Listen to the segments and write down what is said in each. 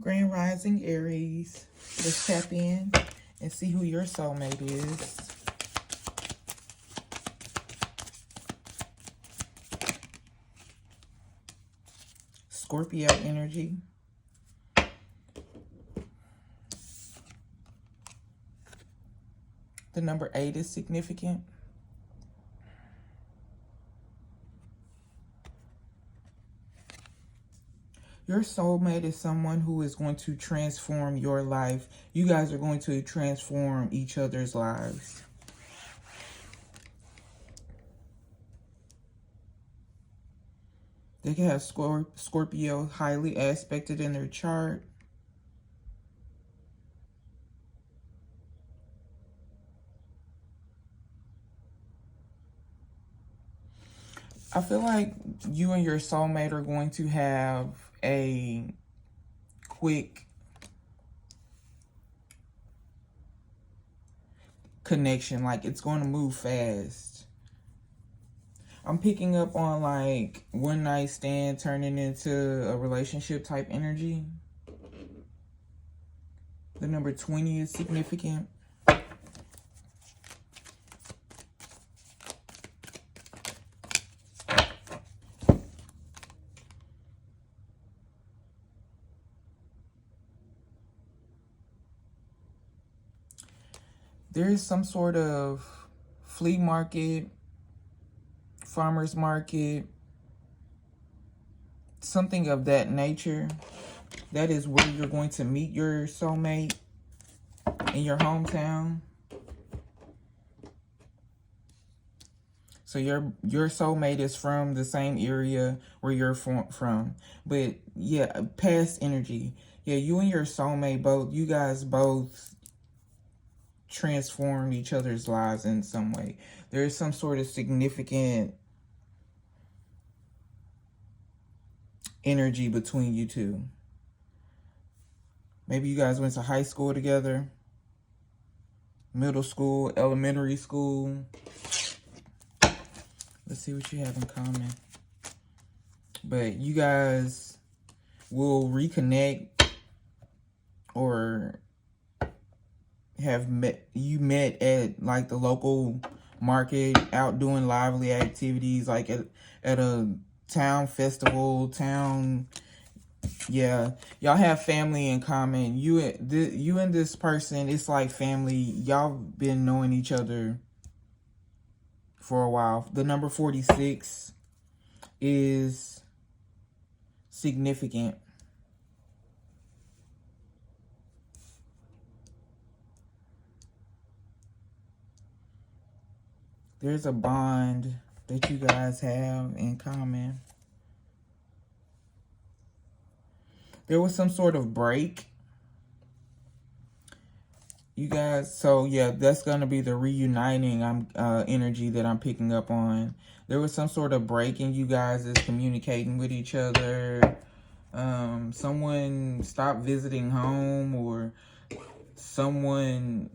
Grand Rising Aries. Let's tap in and see who your soulmate is. Scorpio energy. The number 8 is significant. Your soulmate is someone who is going to transform your life. You guys are going to transform each other's lives. They can have Scorpio highly aspected in their chart. I feel like you and your soulmate are going to have a quick connection. Like, it's going to move fast. I'm picking up on like one night stand turning into a relationship type energy. The number 20 is significant. There is some sort of flea market, farmer's market, something of that nature. That is where you're going to meet your soulmate, in your hometown. So your soulmate is from the same area where you're from. But yeah, past energy. Yeah, you and your soulmate you guys both transform each other's lives in some way. There is some sort of significant energy between you two. Maybe you guys went to high school together, middle school, elementary school. Let's see what you have in common. But you guys will reconnect, or you met at like the local market, out doing lively activities, like at a town festival, yeah, y'all have family in common. You and this person, it's like family. Y'all been knowing each other for a while. The number 46 is significant. There's a bond that you guys have in common. There was some sort of break. You guys, so yeah, that's going to be the reuniting energy that I'm picking up on. There was some sort of break in you guys is communicating with each other. Someone stopped visiting home, or someone...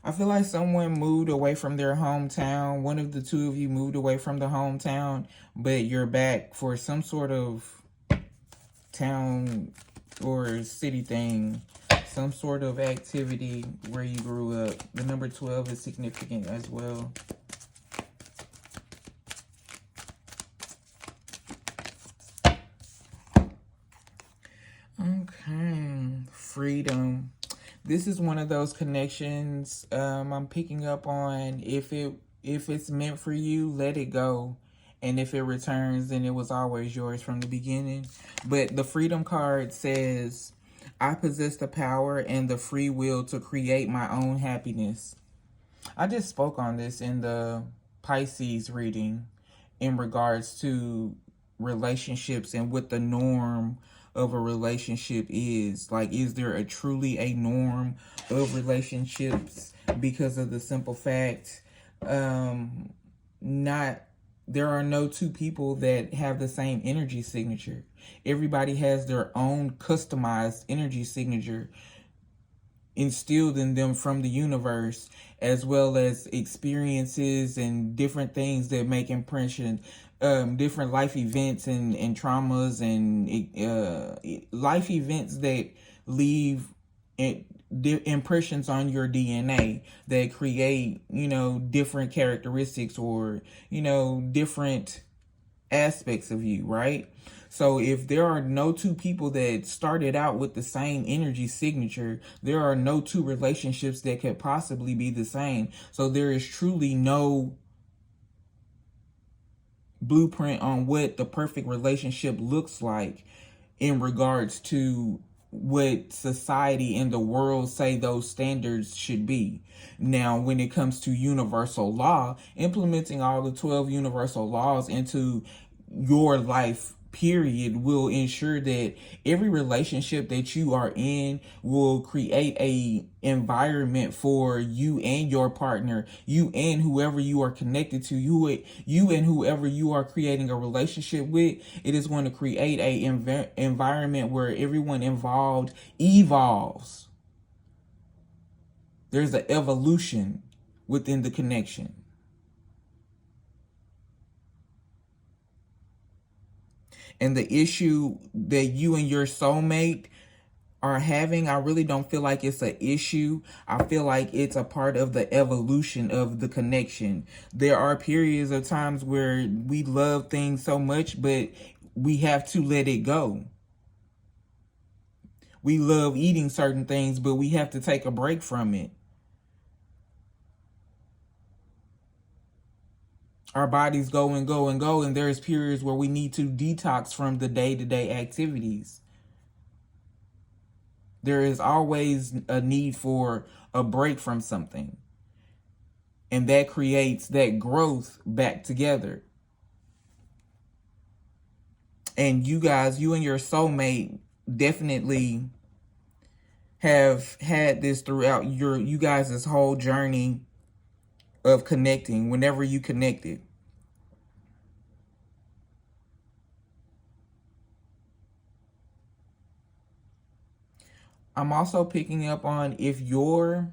I feel like someone moved away from their hometown. One of the two of you moved away from the hometown, but you're back for some sort of town or city thing, some sort of activity where you grew up. The number 12 is significant as well. Okay, freedom. This is one of those connections I'm picking up on. If it's meant for you, let it go. And if it returns, then it was always yours from the beginning. But the freedom card says, I possess the power and the free will to create my own happiness. I just spoke on this in the Pisces reading in regards to relationships and what the norm of a relationship is. Like, is there truly a norm of relationships? Because of the simple fact, there are no two people that have the same energy signature. Everybody has their own customized energy signature. instilled in them from the universe, as well as experiences and different things that make impression, different life events and traumas and life events that leave impressions on your DNA that create, different characteristics or, different aspects of you, right? So if there are no two people that started out with the same energy signature, there are no two relationships that could possibly be the same. So there is truly no blueprint on what the perfect relationship looks like in regards to what society and the world say those standards should be. Now, when it comes to universal law, implementing all the 12 universal laws into your life period will ensure that every relationship that you are in will create a environment for you and your partner, you and whoever you are connected to, you and whoever you are creating a relationship with. It is going to create a environment where everyone involved evolves. There's an evolution within the connection. And the issue that you and your soulmate are having, I really don't feel like it's an issue. I feel like it's a part of the evolution of the connection. There are periods of times where we love things so much, but we have to let it go. We love eating certain things, but we have to take a break from it. Our bodies go and go and go, and there's periods where we need to detox from the day-to-day activities. There is always a need for a break from something. And that creates that growth back together. And you guys, you and your soulmate definitely have had this throughout you guys' whole journey of connecting, whenever you connected. I'm also picking up on, if your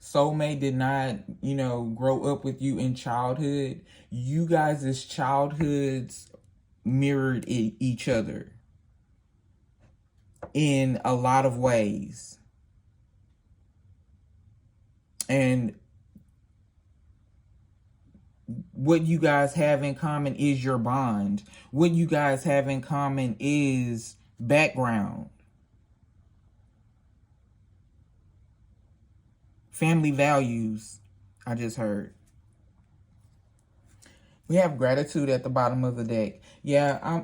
soulmate did not, grow up with you in childhood, you guys' childhoods mirrored each other in a lot of ways. And what you guys have in common is your bond. What you guys have in common is background, family values. I just heard. We have gratitude at the bottom of the deck. Yeah,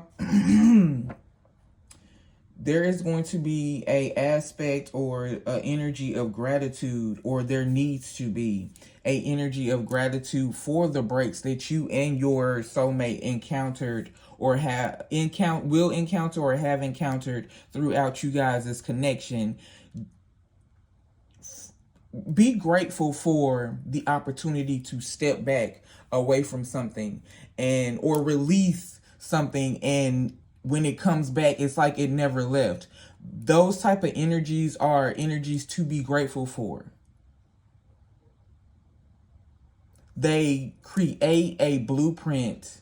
there is going to be a aspect or a energy of gratitude, or there needs to be a energy of gratitude for the breaks that you and your soulmate encountered or will encounter or have encountered throughout you guys' connection. Be grateful for the opportunity to step back away from something or release something, and when it comes back, it's like it never left. Those type of energies are energies to be grateful for. They create a blueprint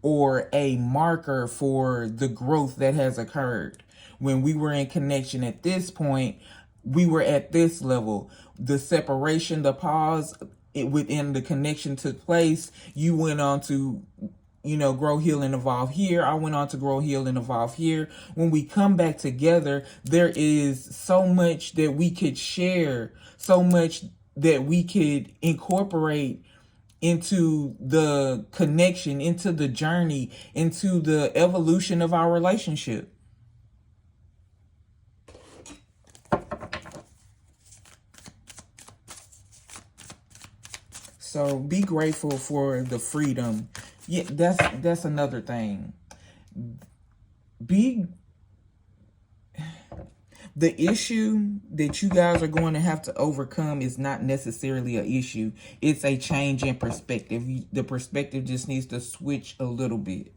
or a marker for the growth that has occurred. When we were in connection at this point, we were at this level. The separation, the pause within the connection took place. You went on to, grow, heal, and evolve here. I went on to grow, heal, and evolve here. When we come back together, there is so much that we could share, so much that we could incorporate into the connection, into the journey, into the evolution of our relationship. So be grateful for the freedom. Yeah, that's another thing. The issue that you guys are going to have to overcome is not necessarily an issue. It's a change in perspective. The perspective just needs to switch a little bit.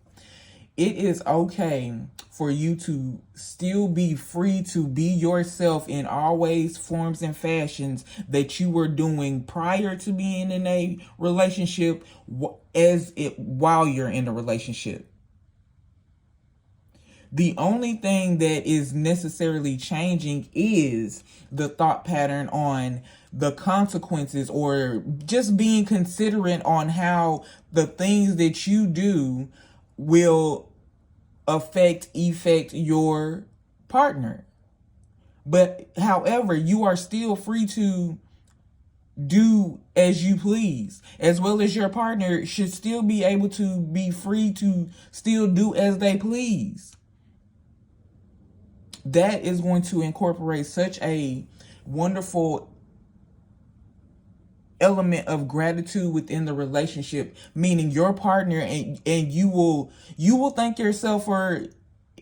It is okay for you to still be free to be yourself in all ways, forms, and fashions that you were doing prior to being in a relationship, while you're in a relationship. The only thing that is necessarily changing is the thought pattern on the consequences, or just being considerate on how the things that you do will affect your partner. But however, you are still free to do as you please, as well as your partner should still be able to be free to still do as they please. That is going to incorporate such a wonderful element of gratitude within the relationship, meaning your partner, and you will thank yourself for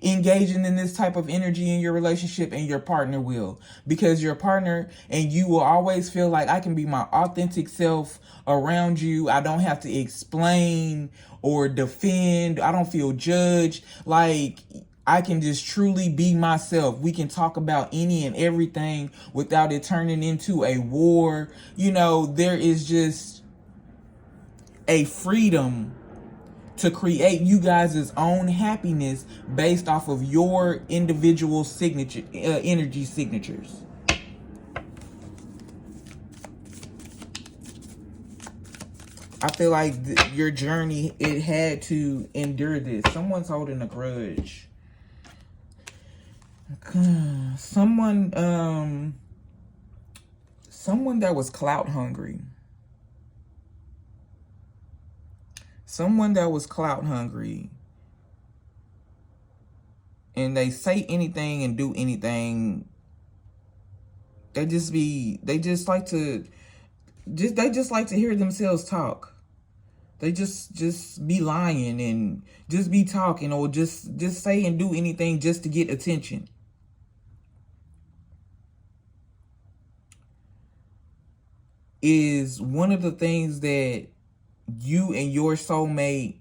engaging in this type of energy in your relationship, and your partner will, because your partner and you will always feel like, I can be my authentic self around you. I don't have to explain or defend. I don't feel judged. Like, I can just truly be myself. We can talk about any and everything without it turning into a war. There is just a freedom to create you guys' own happiness based off of your individual signature, energy signatures. I feel like your journey, it had to endure this. Someone's holding a grudge. Someone that was clout hungry. Someone that was clout hungry. And they say anything and do anything. They just like to hear themselves talk. They just be lying and just be talking, or just say and do anything just to get attention. Is one of the things that you and your soulmate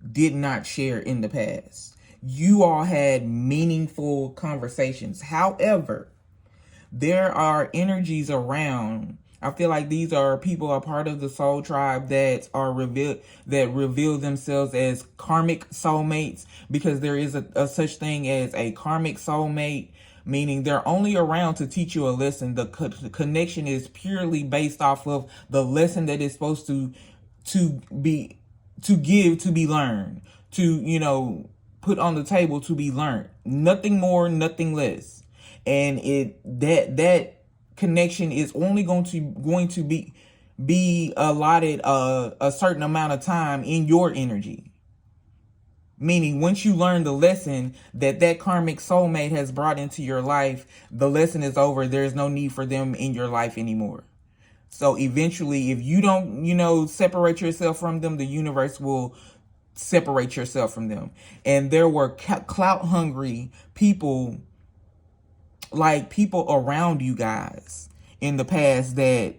did not share in the past. You all had meaningful conversations. However, there are energies around. I feel like these are people, a part of the soul tribe, that reveal themselves as karmic soulmates, because there is a such thing as a karmic soulmate, meaning they're only around to teach you a lesson. The connection is purely based off of the lesson that is supposed to be learned, to put on the table to be learned. Nothing more, nothing less. And that connection is only going to be allotted a certain amount of time in your energy. Meaning, once you learn the lesson that karmic soulmate has brought into your life, the lesson is over. There's no need for them in your life anymore. So eventually, if you don't, separate yourself from them, the universe will separate yourself from them. And there were clout hungry people, like people around you guys in the past, that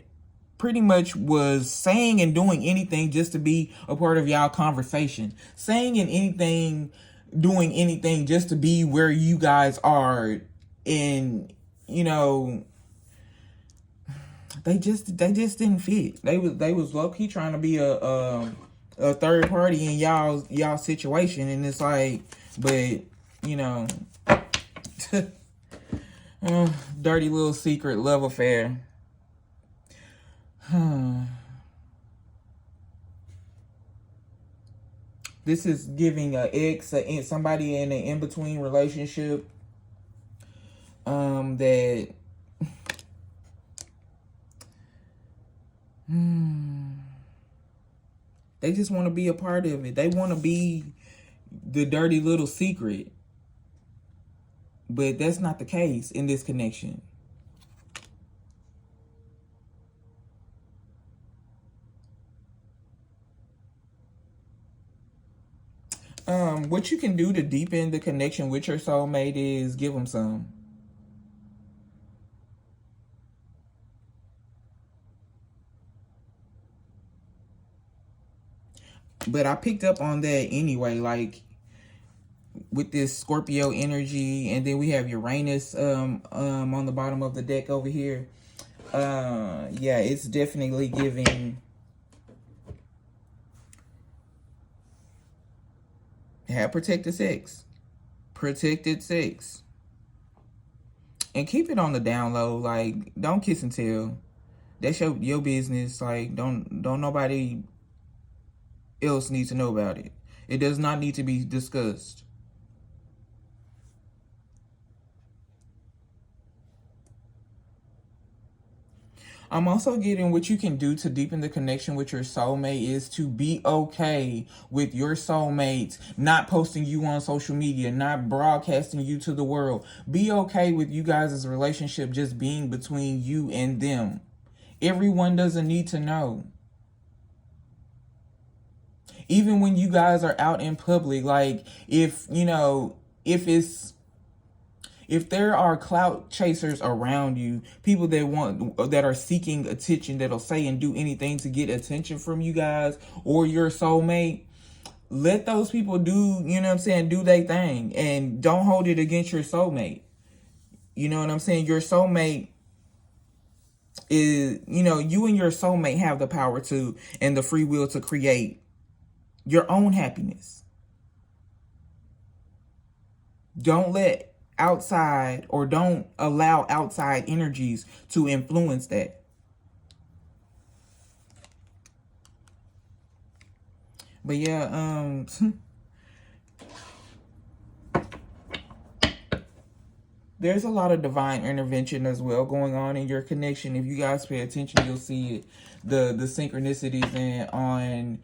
pretty much was saying and doing anything just to be a part of y'all conversation. Saying and anything, doing anything just to be where you guys are. And, they just didn't fit. They was low key trying to be a third party in y'all situation, and it's like, but dirty little secret love affair. This is giving an ex, somebody in an in-between relationship, that they just want to be a part of it. They want to be the dirty little secret. But that's not the case in this connection. What you can do to deepen the connection with your soulmate is give them some. But I picked up on that anyway. Like, with this Scorpio energy, and then we have Uranus on the bottom of the deck over here. Yeah, it's definitely giving have protected sex. Protected sex. And keep it on the down low. Like, don't kiss and tell. That's your business. Like, don't nobody else need to know about it. It does not need to be discussed. I'm also getting what you can do to deepen the connection with your soulmate is to be okay with your soulmates not posting you on social media, not broadcasting you to the world. Be okay with you guys' relationship just being between you and them. Everyone doesn't need to know. Even when you guys are out in public, like if there are clout chasers around you, people that are seeking attention, that'll say and do anything to get attention from you guys or your soulmate, let those people do, do their thing, and don't hold it against your soulmate. You know what I'm saying? Your soulmate is, you and your soulmate have the power to and the free will to create your own happiness. Don't let outside, or don't allow outside energies to influence that. But yeah, there's a lot of divine intervention as well going on in your connection. If you guys pay attention, you'll see it, the synchronicities and on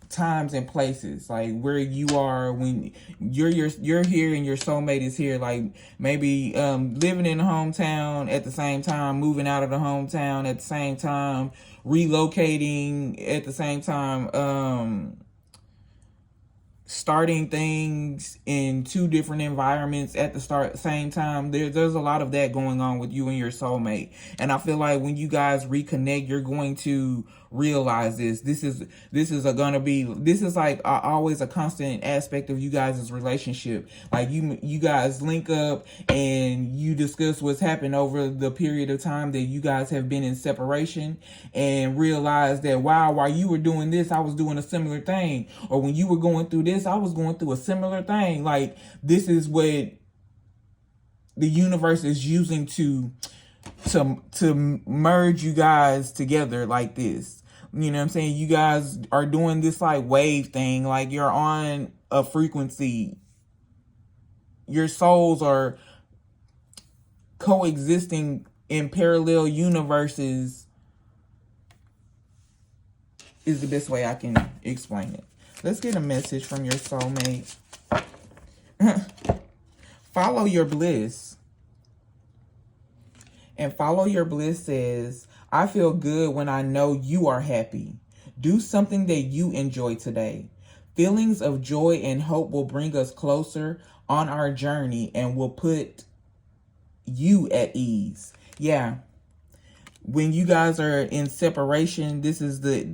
times and places, like where you are when you're here and your soulmate is here, like maybe living in the hometown at the same time, moving out of the hometown at the same time, relocating at the same time, starting things in two different environments at the same time. There's a lot of that going on with you and your soulmate, and I feel like when you guys reconnect, you're going to realize this is like always a constant aspect of you guys' relationship. Like you guys link up and you discuss what's happened over the period of time that you guys have been in separation, and realize that, wow, while you were doing this, I was doing a similar thing, or when you were going through this, I was going through a similar thing. Like, this is what the universe is using to merge you guys together like this. You know what I'm saying? You guys are doing this like wave thing, like you're on a frequency. Your souls are coexisting in parallel universes, is the best way I can explain it. Let's get a message from your soulmate. Follow your bliss. And follow your bliss says, I feel good when I know you are happy. Do something that you enjoy today. Feelings of joy and hope will bring us closer on our journey and will put you at ease. Yeah. When you guys are in separation, this is the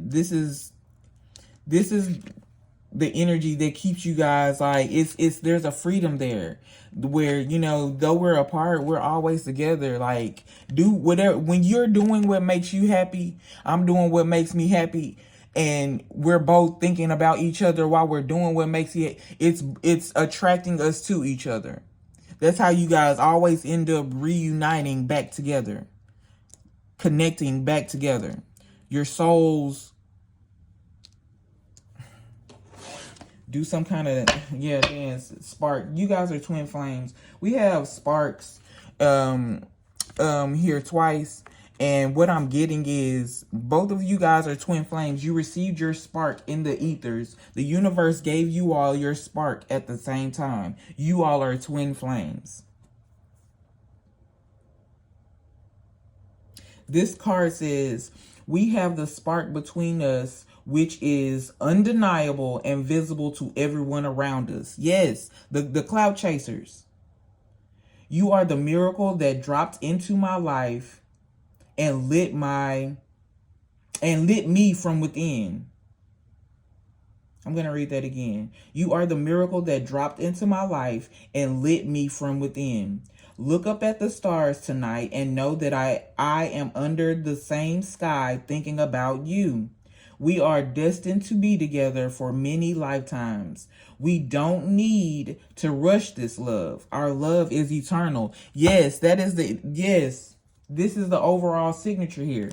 energy that keeps you guys, like, it's there's a freedom there where, though we're apart, we're always together. Like, do whatever. When you're doing what makes you happy, I'm doing what makes me happy, and we're both thinking about each other while we're doing what makes it's attracting us to each other. That's how you guys always end up reuniting back together, connecting back together. Your souls do some kind of dance spark. You guys are twin flames. We have sparks here twice, and what I'm getting is both of you guys are twin flames. You received your spark in the ethers. The universe gave you all your spark at the same time. You all are twin flames. This card says, we have the spark between us, which is undeniable and visible to everyone around us. Yes, the cloud chasers. You are the miracle that dropped into my life and lit me from within. I'm going to read that again. You are the miracle that dropped into my life and lit me from within. Look up at the stars tonight and know that I am under the same sky thinking about you. We are destined to be together for many lifetimes. We don't need to rush this love. Our love is eternal. Yes, this is the overall signature here.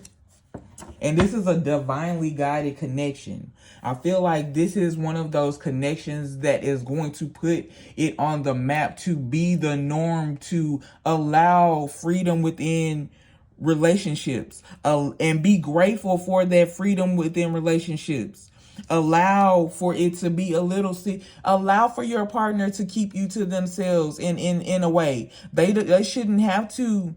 And this is a divinely guided connection. I feel like this is one of those connections that is going to put it on the map to be the norm, to allow freedom within relationships, and be grateful for that freedom within relationships. Allow for it to be a little, allow for your partner to keep you to themselves in a way. They shouldn't have to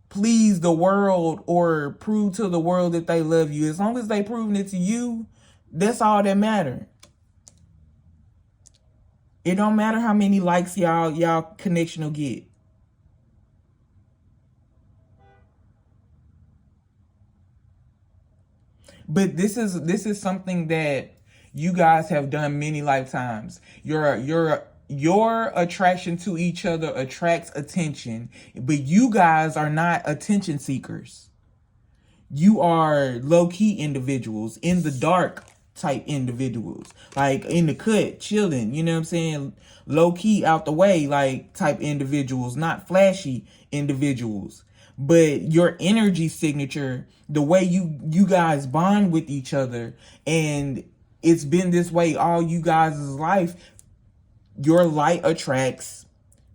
please the world or prove to the world that they love you. As long as they proving it to you, that's all that matter. It don't matter how many likes y'all connection will get. But this is something that you guys have done many lifetimes. Your attraction to each other attracts attention, but you guys are not attention seekers. You are low-key individuals, in the dark type individuals, like in the cut, chilling, you know what I'm saying? Low-key, out the way, like type individuals, not flashy individuals. But your energy signature, the way you guys bond with each other, and it's been this way all you guys' life. Your light attracts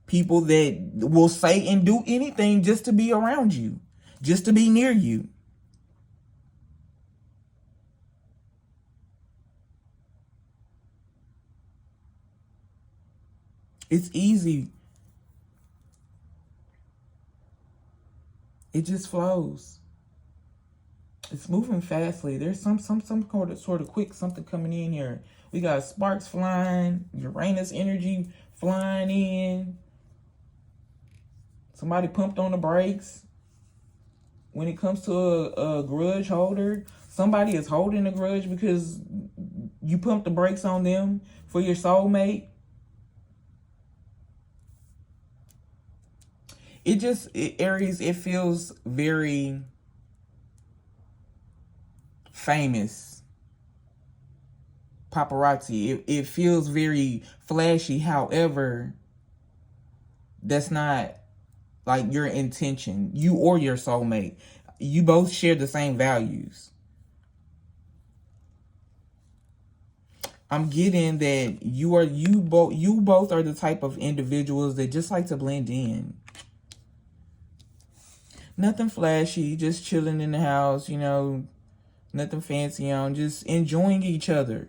people that will say and do anything just to be around you, just to be near you. It's easy. It just flows. It's moving fastly. There's some sort of quick something coming in here. We got sparks flying, Uranus energy flying in. Somebody pumped on the brakes. When it comes to a grudge holder, somebody is holding a grudge because you pumped the brakes on them for your soulmate. Aries, it feels very famous. Paparazzi. It feels very flashy. However, that's not like your intention. You or your soulmate. You both share the same values. I'm getting that you both are the type of individuals that just like to blend in. Nothing flashy, just chilling in the house, you know, nothing fancy on, just enjoying each other.